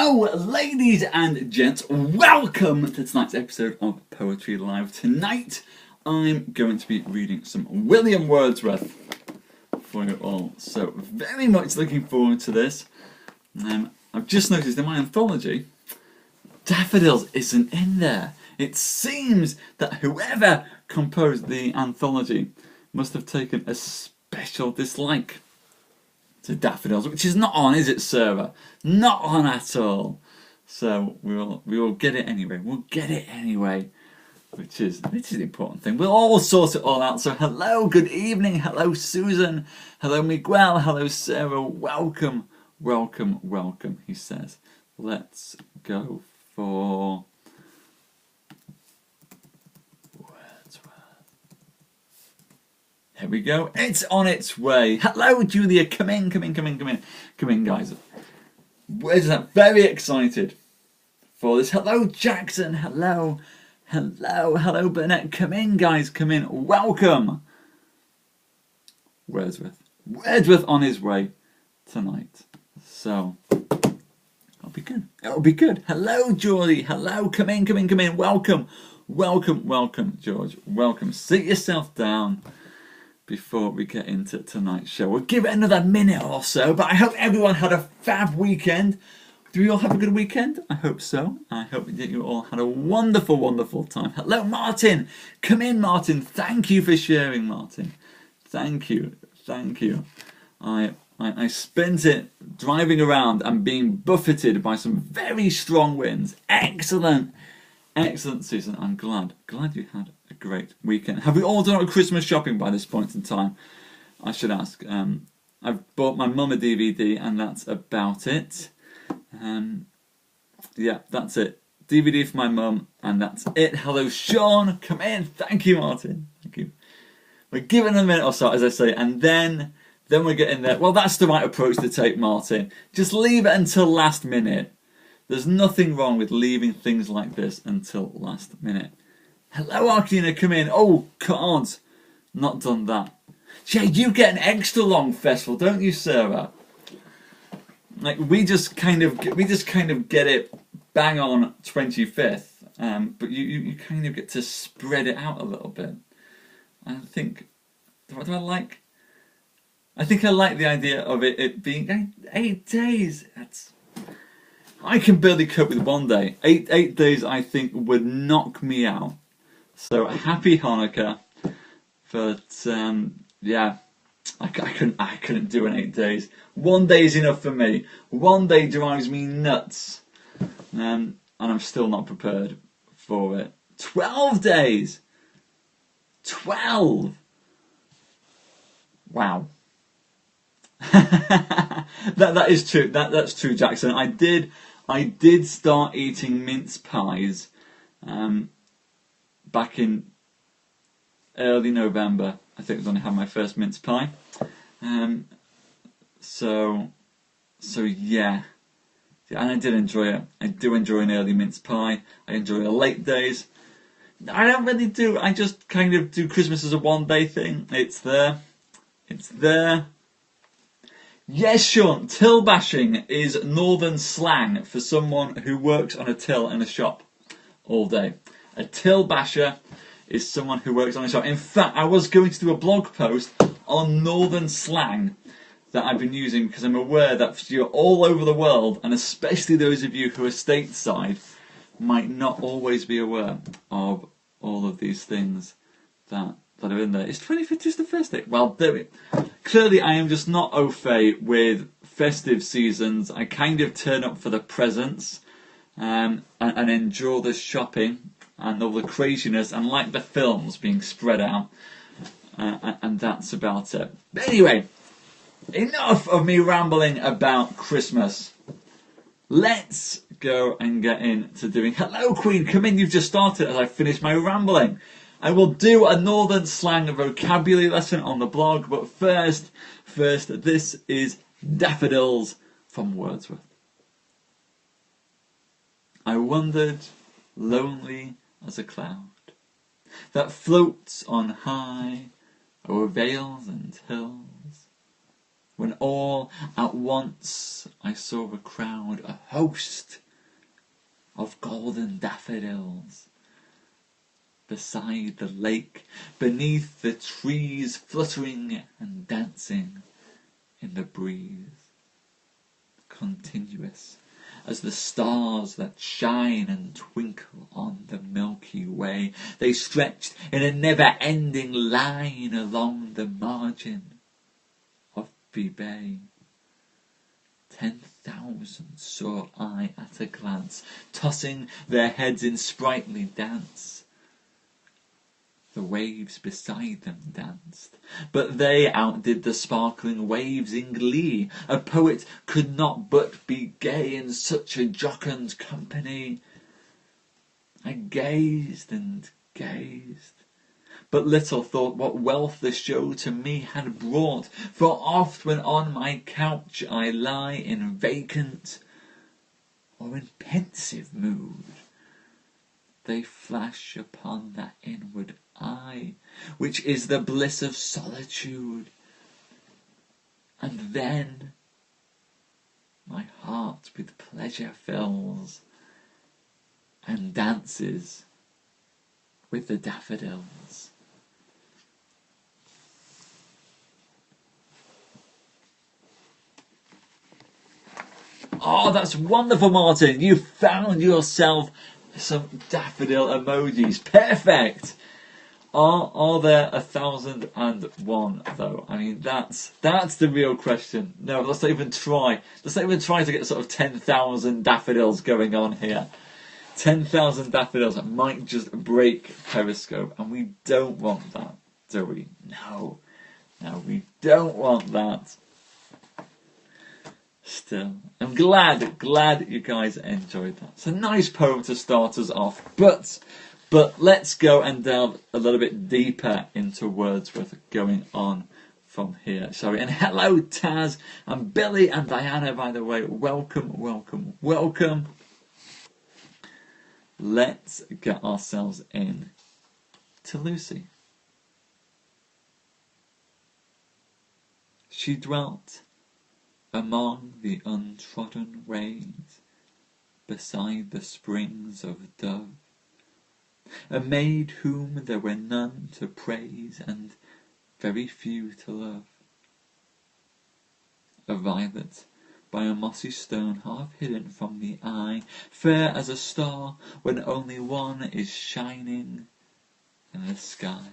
Hello, ladies and gents. Welcome to tonight's episode of Poetry Live. Tonight, I'm going to be reading some William Wordsworth for you all. So, very much looking forward to this. I've just noticed in my anthology, Daffodils isn't in there. It seems that whoever composed the anthology must have taken a special dislike to Daffodils, which is not on, is it, Sarah? Not on at all. So we will get it anyway. We'll get it anyway, which is the important thing. We'll all sort it all out. So hello, good evening. Hello, Susan. Hello, Miguel. Hello, Sarah. Welcome, welcome, welcome. He says, let's go for Here we go. It's on its way. Hello, Julia. Come in, come in, come in, come in. Come in, guys. Where's that? Very excited for this. Hello, Jackson. Hello. Hello. Hello, Burnett. Come in, guys. Come in. Welcome. Wordsworth. Wordsworth on his way tonight. So, it'll be good. It'll be good. Hello, Geordie. Hello. Come in, come in, come in. Welcome. Welcome, welcome, George. Welcome. Sit yourself down before we get into tonight's show. We'll give it another minute or so, but I hope everyone had a fab weekend. Do you all have a good weekend? I hope so. I hope that you all had a wonderful, wonderful time. Hello, Martin. Come in, Martin. Thank you for sharing, Martin. Thank you. Thank you. I spent it driving around and being buffeted by some very strong winds. Excellent. Excellent, Susan. I'm glad you had a great weekend. Have we all done our Christmas shopping by this point in time? I should ask. I've bought my mum a DVD and that's about it. Yeah, that's it. DVD for my mum and that's it. Hello, Sean. Come in. Thank you, Martin. Thank you. We're giving a minute or so, as I say, and then we're getting there. Well, that's the right approach to take, Martin. Just leave it until last minute. There's nothing wrong with leaving things like this until last minute. Hello, Arkina, come in. Oh, cards. Not done that. Yeah, you get an extra long festival, don't you, Sarah? Like we just kind of get it bang on 25th, but you kind of get to spread it out a little bit. I think. What do I like? I think I like the idea of it being 8 days. I can barely cope with one day. Eight days, I think, would knock me out. So happy Hanukkah, but yeah, I couldn't do it in 8 days. 1 day is enough for me. 1 day drives me nuts, and I'm still not prepared for it. 12 days. 12. Wow. that is true. That's true, Jackson. I did start eating mince pies back in early November. I think it was when I had my first mince pie. So yeah, and I did enjoy it. I do enjoy an early mince pie. I enjoy the late days. I don't really do. I just kind of do Christmas as a 1 day thing. It's there. It's there. Yes, Sean, till bashing is northern slang for someone who works on a till in a shop all day. A till basher is someone who works on a shop. In fact, I was going to do a blog post on northern slang that I've been using because I'm aware that you're all over the world, and especially those of you who are stateside might not always be aware of all of these things that are in there. Is 25th just the first day? Well, clearly I am just not au fait with festive seasons. I kind of turn up for the presents and enjoy the shopping and all the craziness and like the films being spread out, and that's about it. But anyway, enough of me rambling about Christmas. Let's go and get into doing... Hello, Queen, come in, you've just started as I finish my rambling. I will do a northern slang vocabulary lesson on the blog, but first, this is Daffodils from Wordsworth. I wandered, lonely as a cloud, that floats on high o'er vales and hills, when all at once I saw a crowd, a host of golden daffodils, beside the lake, beneath the trees, fluttering and dancing in the breeze, continuous as the stars that shine and twinkle on the Milky Way. They stretched in a never-ending line along the margin of the bay. 10,000 saw I at a glance, tossing their heads in sprightly dance. The waves beside them danced, but they outdid the sparkling waves in glee. A poet could not but be gay in such a jocund company. I gazed and gazed, but little thought what wealth the show to me had brought. For oft when on my couch I lie in vacant or in pensive mood, they flash upon that inward eye, which is the bliss of solitude. And then my heart with pleasure fills, and dances with the daffodils. Oh, that's wonderful, Martin. You found yourself some daffodil emojis. Perfect. Are there 1,001 though? I mean, that's the real question. No, let's not even try. Let's not even try to get sort of 10,000 daffodils going on here. 10,000 daffodils that might just break Periscope, and we don't want that, do we? No, we don't want that. Still, I'm glad you guys enjoyed that. It's a nice poem to start us off, but let's go and delve a little bit deeper into Wordsworth going on from here, shall we? And hello, Taz, and Billy and Diana, by the way. Welcome. Let's get ourselves in to Lucy. She dwelt among the untrodden ways, beside the springs of Dove, a maid whom there were none to praise and very few to love. A violet by a mossy stone half hidden from the eye, fair as a star when only one is shining in the sky.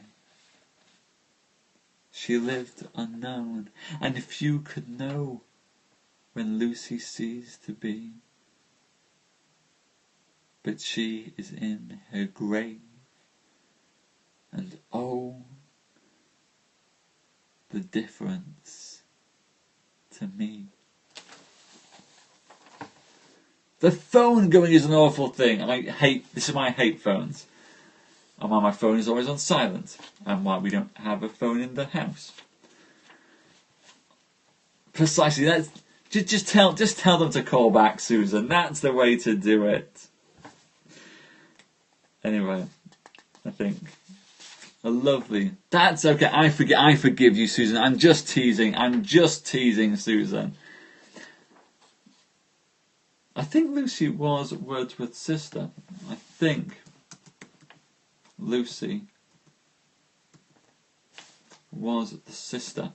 She lived unknown, and few could know when Lucy ceased to be. But she is in her grave, and oh, the difference to me. The phone going is an awful thing, and this is why I hate phones. And why my phone is always on silent, and why we don't have a phone in the house. Precisely, that's just tell them to call back, Susan. That's the way to do it. Anyway, I think a lovely. That's okay. I forgive you, Susan. I'm just teasing, Susan. I think Lucy was Wordsworth's sister. I think Lucy was the sister.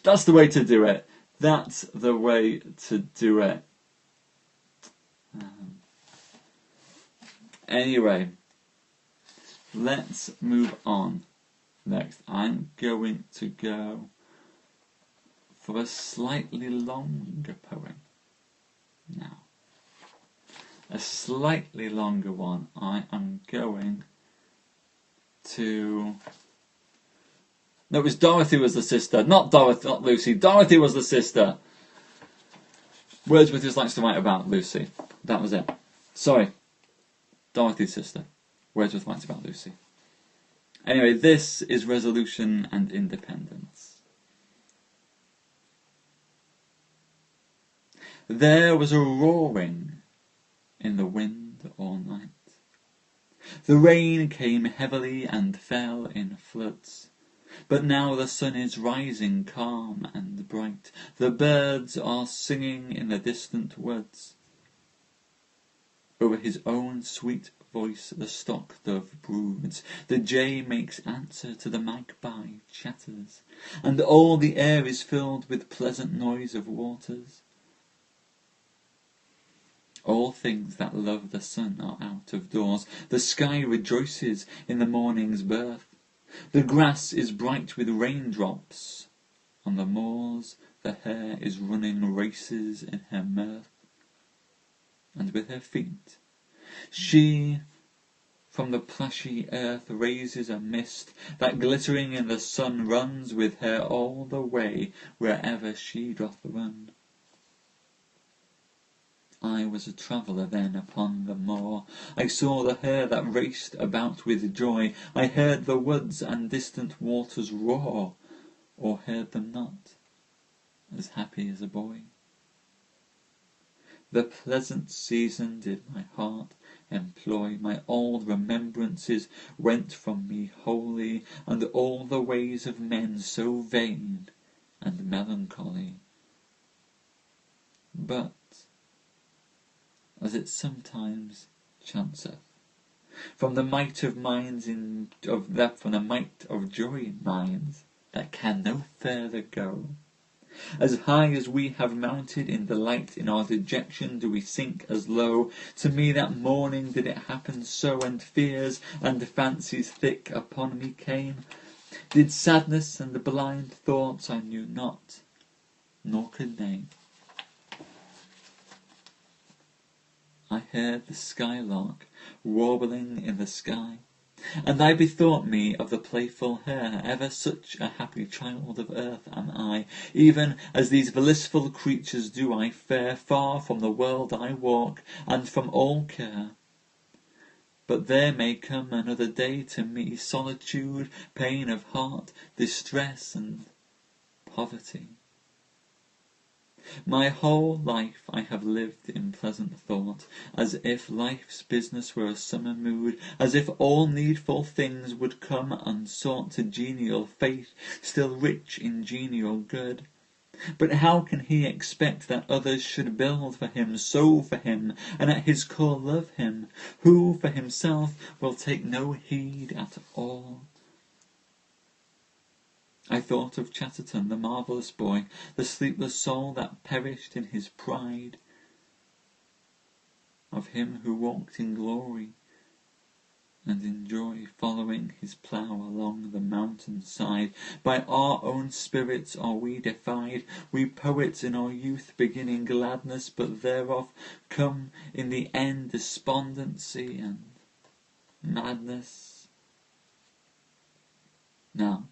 That's the way to do it. That's the way to do it. Anyway, let's move on. Next, I'm going to go for a slightly longer poem. Now, a slightly longer one. I am going to... No, it was Dorothy was the sister. Not Lucy. Dorothy was the sister. Wordsworth just likes to write about Lucy. That was it. Sorry. Dorothy's sister. Wordsworth writes about Lucy. Anyway, this is Resolution and Independence. There was a roaring in the wind all night. The rain came heavily and fell in floods. But now the sun is rising calm and bright, the birds are singing in the distant woods. Over his own sweet voice the stock-dove broods, the jay makes answer to the magpie chatters, and all the air is filled with pleasant noise of waters. All things that love the sun are out of doors, the sky rejoices in the morning's birth. The grass is bright with raindrops, on the moors the hare is running races in her mirth. And with her feet she from the plashy earth raises a mist that glittering in the sun runs with her all the way wherever she doth run. I was a traveller then upon the moor, I saw the hare that raced about with joy, I heard the woods and distant waters roar, or heard them not, as happy as a boy. The pleasant season did my heart employ, my old remembrances went from me wholly, and all the ways of men so vain and melancholy. But, as it sometimes chanceth, from the might of joy in minds that can no further go, as high as we have mounted in delight, in our dejection do we sink as low. To me that morning did it happen so, and fears and fancies thick upon me came. Did sadness and blind thoughts I knew not, nor could name. I heard the skylark warbling in the sky, and I bethought me of the playful hare. Ever such a happy child of earth am I, even as these blissful creatures do I fare. Far from the world I walk, and from all care. But there may come another day to me, solitude, pain of heart, distress, and poverty. My whole life I have lived in pleasant thought, as if life's business were a summer mood, as if all needful things would come unsought to genial fate, still rich in genial good. But how can he expect that others should build for him, sow for him, and at his core love him, who for himself will take no heed at all? I thought of Chatterton, the marvellous boy, the sleepless soul that perished in his pride, of him who walked in glory and in joy, following his plough along the mountain side. By our own spirits are we defied, we poets in our youth beginning gladness, but thereof come in the end despondency and madness. Now,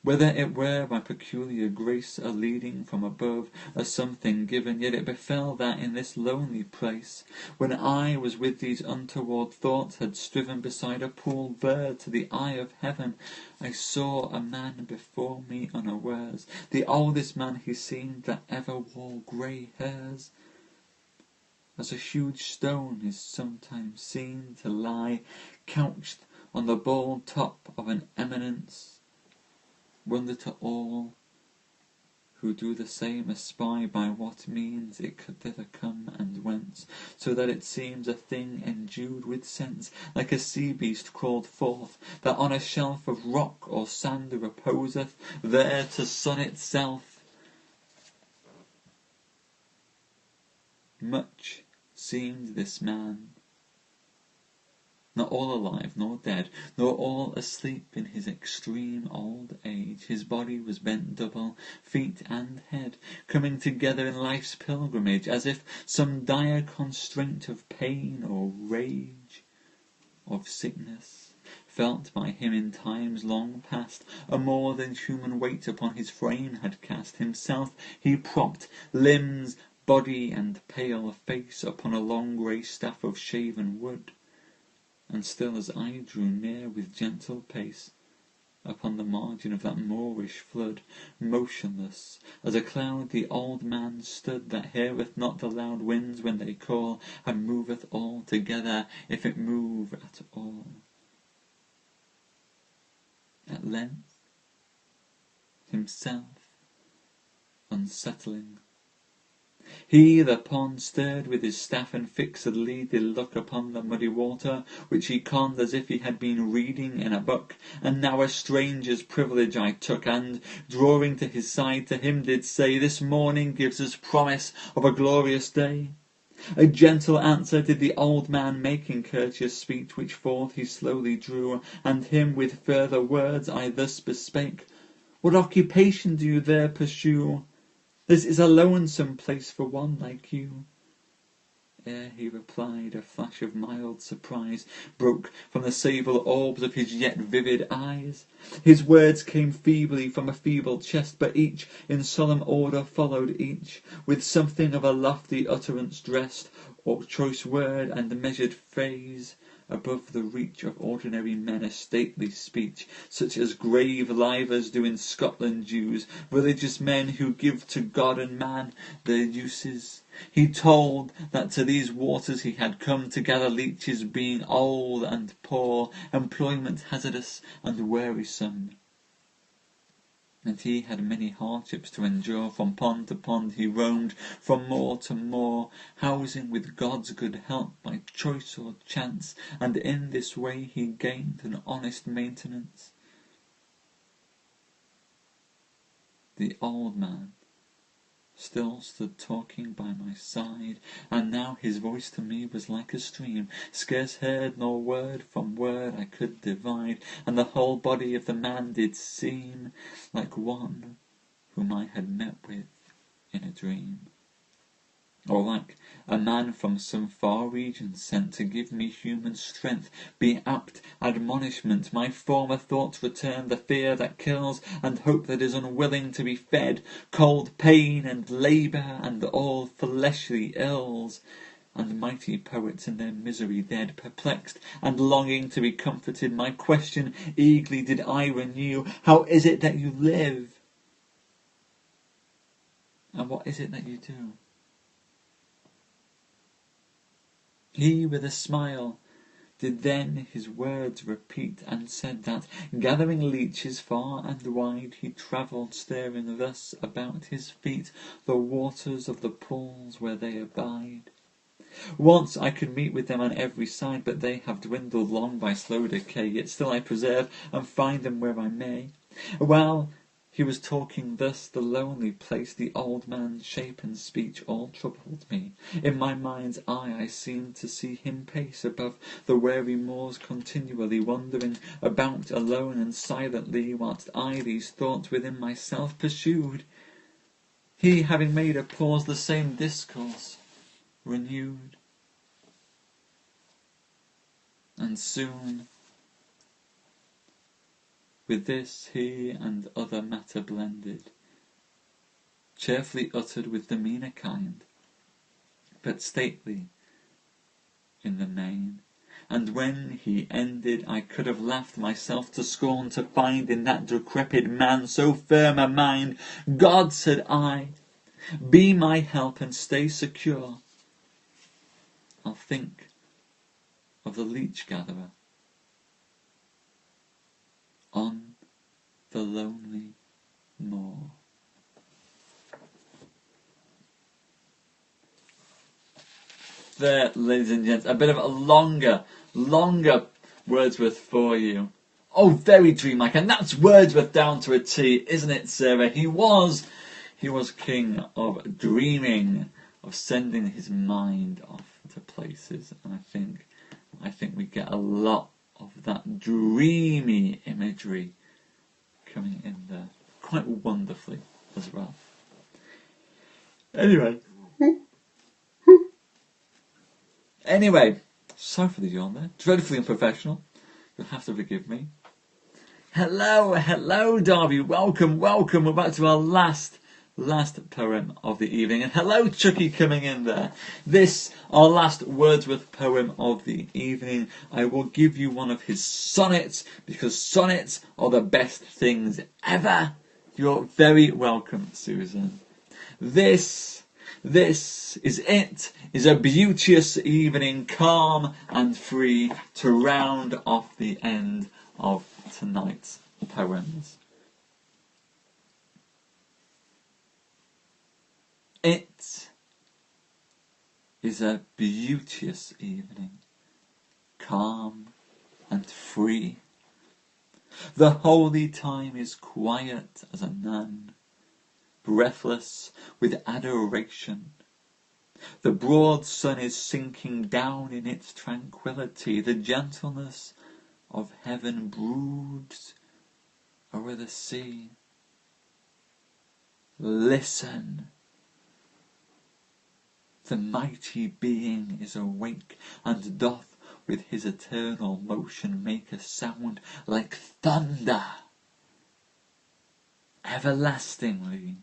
whether it were by peculiar grace, a leading from above, a something given, yet it befell that in this lonely place, when I was with these untoward thoughts, had striven beside a pool bird to the eye of heaven, I saw a man before me unawares, the oldest man he seemed that ever wore grey hairs. As a huge stone is sometimes seen to lie couched on the bald top of an eminence, wonder to all who do the same espy by what means it could thither come and whence, so that it seems a thing endued with sense, like a sea beast crawled forth, that on a shelf of rock or sand reposeth, there to sun itself. Much seemed this man, not all alive nor dead, nor all asleep in his extreme old age. His body was bent double, feet and head, coming together in life's pilgrimage, as if some dire constraint of pain or rage, of sickness, felt by him in times long past, a more than human weight upon his frame had cast. Himself he propped, limbs, body, and pale face, upon a long grey staff of shaven wood. And still as I drew near with gentle pace, upon the margin of that moorish flood, motionless as a cloud the old man stood, that heareth not the loud winds when they call, and moveth all together, if it move at all. at length, himself unsettling. He thereupon stirred with his staff and fixedly did look upon the muddy water, which he conned as if he had been reading in a book. And now a stranger's privilege I took, and, drawing to his side, to him did say, "This morning gives us promise of a glorious day." A gentle answer did the old man make in courteous speech, which forth he slowly drew, and him with further words I thus bespake: "What occupation do you there pursue? This is a lonesome place for one like you." Ere he replied, a flash of mild surprise broke from the sable orbs of his yet vivid eyes. His words came feebly from a feeble chest, but each in solemn order followed each, with something of a lofty utterance dressed, or choice word and measured phrase, above the reach of ordinary men, a stately speech, such as grave livers do in Scotland use, religious men who give to God and man their uses. He told that to these waters he had come to gather leeches, being old and poor, employment hazardous and wearisome. And he had many hardships to endure. From pond to pond he roamed, from moor to moor, housing with God's good help by choice or chance, and in this way he gained an honest maintenance. The old man still stood talking by my side, and now his voice to me was like a stream, scarce heard, nor word from word I could divide, and the whole body of the man did seem like one whom I had met with in a dream, or like a man from some far region sent to give me human strength, be apt admonishment. My former thoughts return, the fear that kills, and hope that is unwilling to be fed, cold pain and labour, and all fleshly ills, and mighty poets in their misery dead, perplexed and longing to be comforted. My question eagerly did I renew: how is it that you live? And what is it that you do? He with a smile did then his words repeat, and said that, gathering leeches far and wide, he travelled, stirring thus about his feet the waters of the pools where they abide. Once I could meet with them on every side, but they have dwindled long by slow decay, yet still I preserve and find them where I may. While he was talking thus, the lonely place, the old man's shape and speech all troubled me. In my mind's eye I seemed to see him pace above the weary moors, continually wandering about alone and silently, whilst I these thoughts within myself pursued. He, having made a pause, the same discourse renewed, and soon with this he and other matter blended, cheerfully uttered with demeanour kind, but stately in the main. And when he ended, I could have laughed myself to scorn to find in that decrepit man so firm a mind. God, said I, be my help and stay secure. I'll think of the leech gatherer on the lonely moor. There, ladies and gents, a bit of a longer Wordsworth for you. Oh, very dreamlike, and that's Wordsworth down to a T, isn't it, Sarah? He was king of dreaming, of sending his mind off to places, and I think we get a lot of that dreamy imagery coming in there quite wonderfully as well. Anyway, sorry for the yawn there. Dreadfully unprofessional. You'll have to forgive me. Hello, Darby. Welcome. We're back to our last poem of the evening. And hello, Chucky, coming in there. This, our last Wordsworth poem of the evening. I will give you one of his sonnets, because sonnets are the best things ever. You're very welcome, Susan. This is a beauteous evening, calm and free, to round off the end of tonight's poems. It is a beauteous evening, calm and free. The holy time is quiet as a nun, breathless with adoration. The broad sun is sinking down in its tranquillity. The gentleness of heaven broods over the sea. Listen. The mighty being is awake, and doth with his eternal motion make a sound like thunder, everlastingly.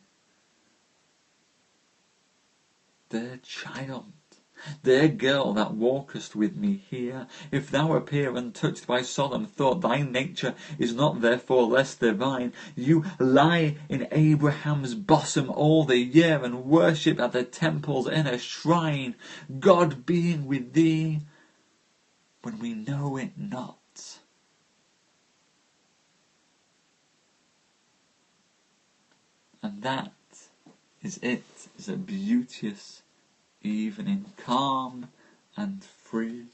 Dear child, dear girl that walkest with me here, if thou appear untouched by solemn thought, thy nature is not therefore less divine. You lie in Abraham's bosom all the year, and worship at the temple's inner shrine, God being with thee when we know it not. And that is it. It's a beauteous evening, calm and free.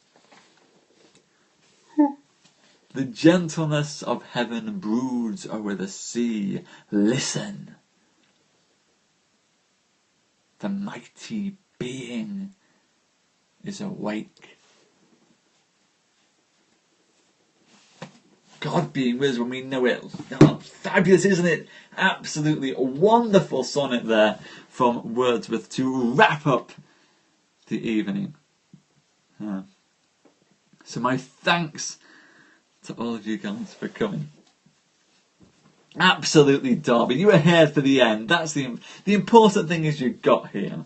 The gentleness of heaven broods over the sea. Listen. The mighty being is awake. God being with us when we know it. Oh, fabulous, isn't it? Absolutely a wonderful sonnet there from Wordsworth to wrap up the evening. So my thanks to all of you guys for coming. Absolutely, Darby, you were here for the end. That's the important thing is you got here.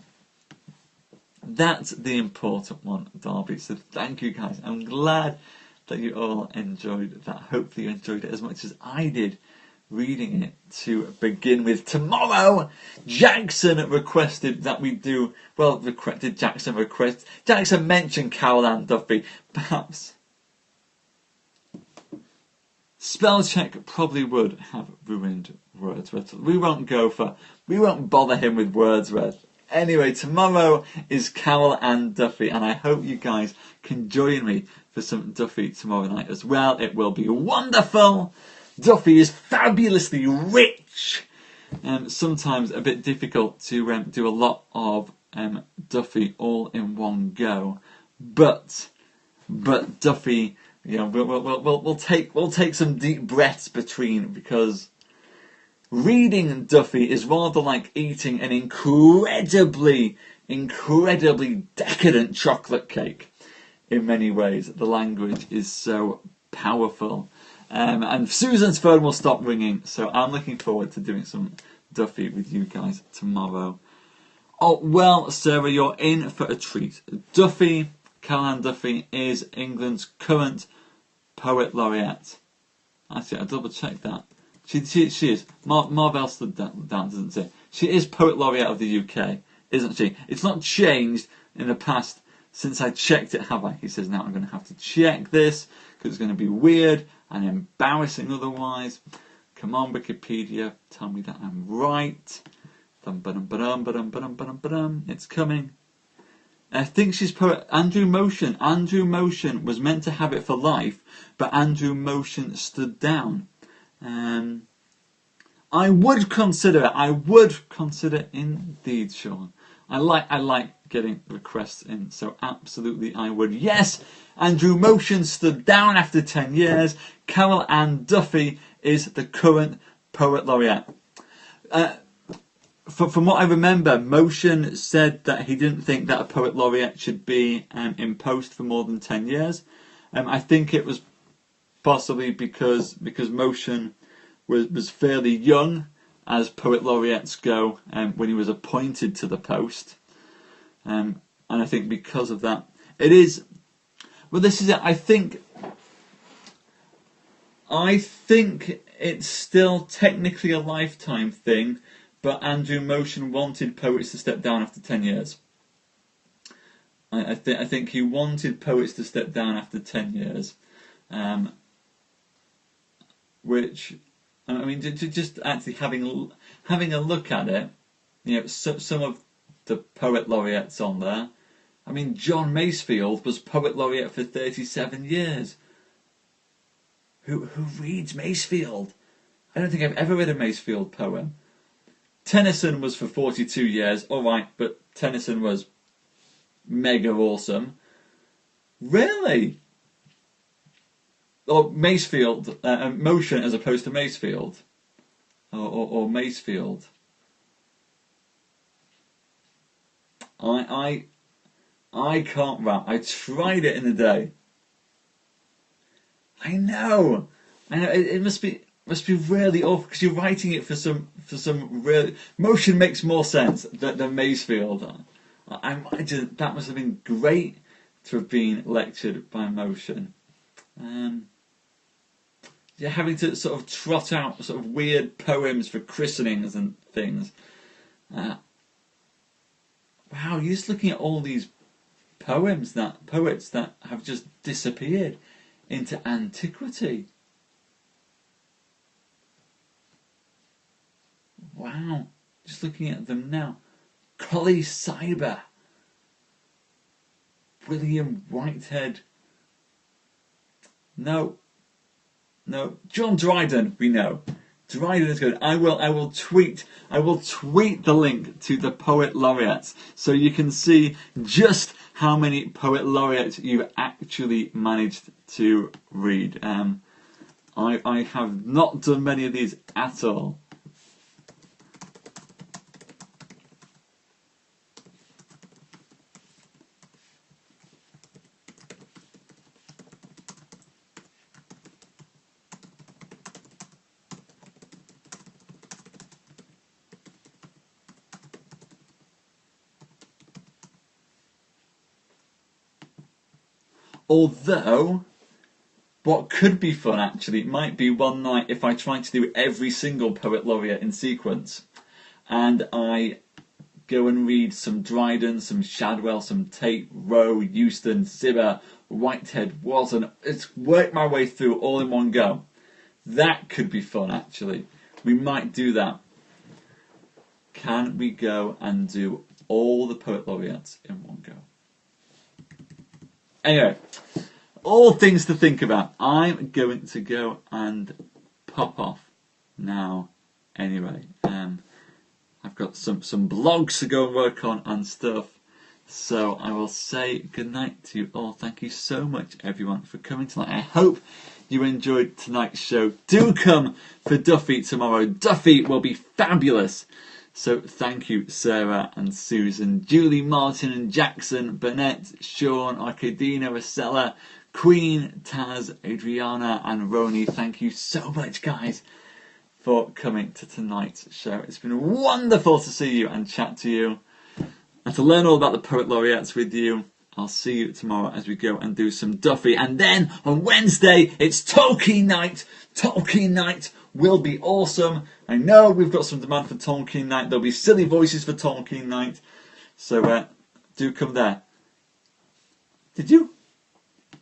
That's the important one, Darby. So thank you guys. I'm glad that you all enjoyed that. Hopefully you enjoyed it as much as I did reading it to begin with. Tomorrow, Jackson requested that we do, Jackson mentioned Carol Ann Duffy. Perhaps spell check probably would have ruined Wordsworth. We won't bother him with Wordsworth. Anyway, tomorrow is Carol Ann Duffy, and I hope you guys can join me for some Duffy tomorrow night as well. It will be wonderful. Duffy is fabulously rich. Sometimes a bit difficult to do a lot of Duffy all in one go, but Duffy, we'll take some deep breaths between, because reading Duffy is rather like eating an incredibly decadent chocolate cake. In many ways, the language is so powerful. And Susan's phone will stop ringing, so I'm looking forward to doing some Duffy with you guys tomorrow. Oh, well, Sarah, you're in for a treat. Duffy, Carol Ann Duffy, is England's current Poet Laureate. Actually, I double-checked that. She is. Marv stood down, doesn't she? She is Poet Laureate of the UK, isn't she? It's not changed in the past since I checked it, have I? He says, now I'm going to have to check this, because it's going to be weird and embarrassing otherwise. Come on, Wikipedia, tell me that I'm right. It's coming. I think she's poet Andrew Motion. Andrew Motion was meant to have it for life, but Andrew Motion stood down. I would consider indeed, Sean. I like getting requests in, so absolutely I would. Yes, Andrew Motion stood down after 10 years. Carol Ann Duffy is the current Poet Laureate. From what I remember, Motion said that he didn't think that a Poet Laureate should be in post for more than 10 years. I think it was possibly because Motion was fairly young, as Poet Laureates go, when he was appointed to the post. And I think because of that, it is... Well, this is it. I think it's still technically a lifetime thing, but Andrew Motion wanted poets to step down after 10 years. I think he wanted poets to step down after 10 years, which I mean, just actually having a look at it, you know, some of the poet laureates on there. I mean, John Masefield was poet laureate for 37 years. Who reads Masefield? I don't think I've ever read a Masefield poem. Tennyson was for 42 years, alright, but Tennyson was mega awesome. Really? Or Masefield, Motion as opposed to Masefield. Or Masefield. I can't rap. I tried it in the day. I know. It must be really awful because you're writing it for some real. Motion makes more sense than Masefield. I imagine that must have been great to have been lectured by Motion. Yeah, having to sort of trot out sort of weird poems for christenings and things. Wow, you're just looking at all these poets that have just disappeared into antiquity. Wow, just looking at them now. Colley Cibber, William Whitehead. No, John Dryden. We know. Dryden is good. I will tweet the link to the poet laureates so you can see just how many poet laureates you've actually managed to read. I have not done many of these at all. Although, what could be fun actually might be one night if I try to do every single poet laureate in sequence, and I go and read some Dryden, some Shadwell, some Tate, Rowe, Euston, Cibber, Whitehead, Walton. It's work my way through all in one go. That could be fun actually. We might do that. Can we go and do all the poet laureates in one go? Anyway, all things to think about. I'm going to go and pop off now. Anyway, I've got some blogs to go and work on and stuff. So I will say goodnight to you all. Thank you so much, everyone, for coming tonight. I hope you enjoyed tonight's show. Do come for Duffy tomorrow. Duffy will be fabulous. So thank you, Sarah and Susan, Julie, Martin and Jackson, Burnett, Sean, Arcadina, Rosella, Queen, Taz, Adriana and Roni. Thank you so much, guys, for coming to tonight's show. It's been wonderful to see you and chat to you and to learn all about the poet laureates with you. I'll see you tomorrow as we go and do some Duffy. And then on Wednesday, it's Tolkien night. Tolkien night will be awesome. I know we've got some demand for Tolkien night. There'll be silly voices for Tolkien night. So do come there. Did you?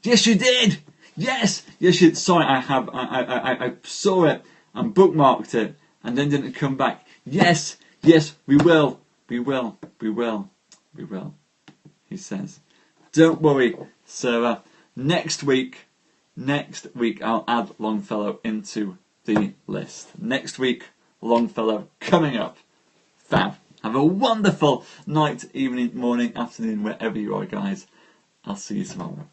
Yes, you did. Yes, you did. Sorry, I saw it and bookmarked it and then didn't come back. Yes, we will. He says. Don't worry. So next week I'll add Longfellow into the list. Next week, Longfellow coming up. Fab. Have a wonderful night, evening, morning, afternoon, wherever you are, guys. I'll see you tomorrow.